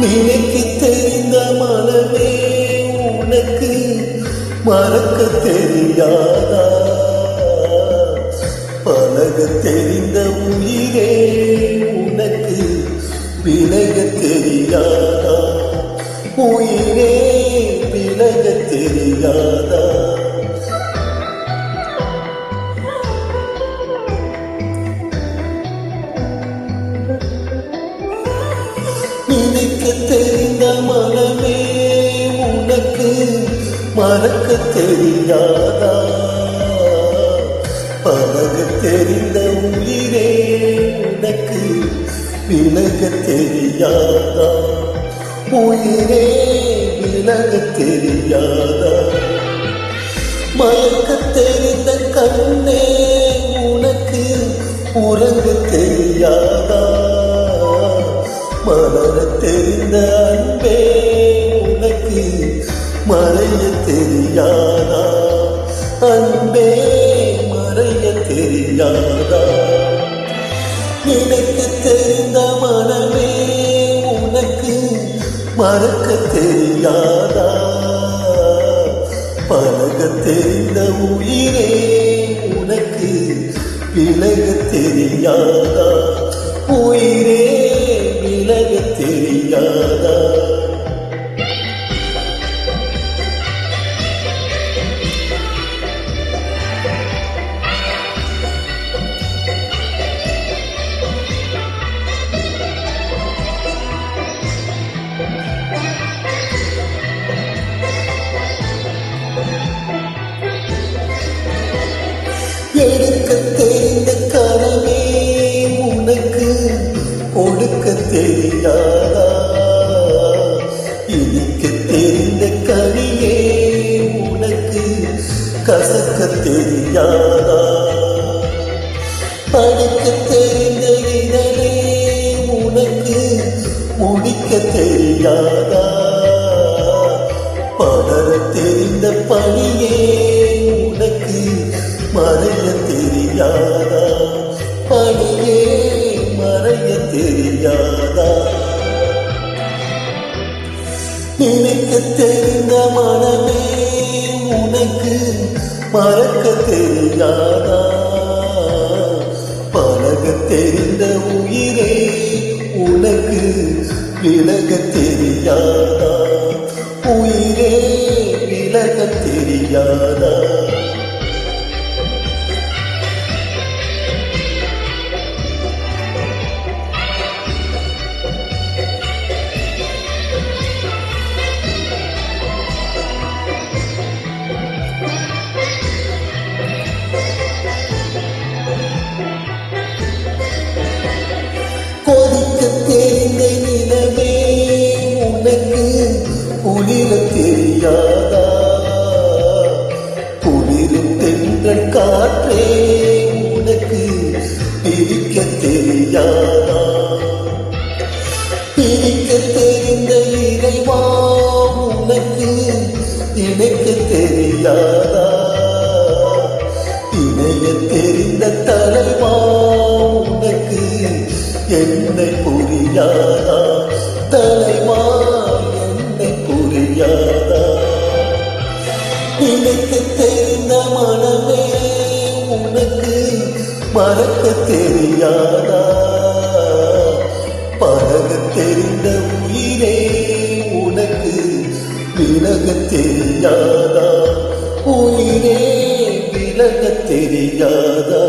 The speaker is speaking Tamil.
நினைக்க தெரிந்த மனமே உனக்கு மறக்க தெரியாதா? பழக தெரிந்த உயிரே உனக்கு விலக தெரியாதா? உயிரே விலக தெரியாதா? நினைக்க தெரிந்த மனமே உனக்கு மறக்க தெரியாதா? பழக தெரிந்த உயிரே உனக்கு விலக தெரியாதா? உயிரே விலக தெரியாதா? மயக்க தெரிந்த கண்ணே உனக்கு உறங்க தெரியாதா? மலர தெரிந்த அன்பே உனக்கு மறைய தெரியாதா? அன்பே மறைய தெரியாதா? நினைக்க தெரிந்த மனமே உனக்கு மறக்க தெரியாதா? பழக தெரிந்த உயிரே உனக்கு விலக தெரியாதா? உயிரே விலக தெரியாதா? எடுக்க தெரிந்த கனவே உனக்கு கொடுக்க தெரியாதா? இனிக்க தெரிந்த கனியே உனக்கு கசக்க தெரியாதா? படிக்க தெரிந்த இதழே உனக்கு முடிக்க தெரியாதா? படர தெரிந்த பணியே உனக்கு மறைய தெரியாதா? பணியே மறைய தெரியாதா? நினைக்க தெரிந்த மனமே உனக்கு மறக்க தெரியாதா? பழக தெரிந்த உயிரே உனக்கு விலக தெரியாதா? உயிரே விலக தெரியாதா? கொதிக்க தெரிந்த நிலவே உனக்கு குளிர தெரியாதா? குளிரும் தென்றல் காற்றே உனக்கு பிரிக்க தெரியாதா? பிரிக்க தெரிந்த இறைவா உனக்கு இணைக்க தெரியாதா? இணைய தெரிந்த தலைவா உனக்கு என்னை புரியாதா? தலைவா என்னை புரியாதா? நினைக்க தெரிந்த மனமே உனக்கு மறக்க தெரியாதா? பழக தெரிந்த உயிரே உனக்கு விலக தெரியாதா? உயிரே விலக தெரியாதா?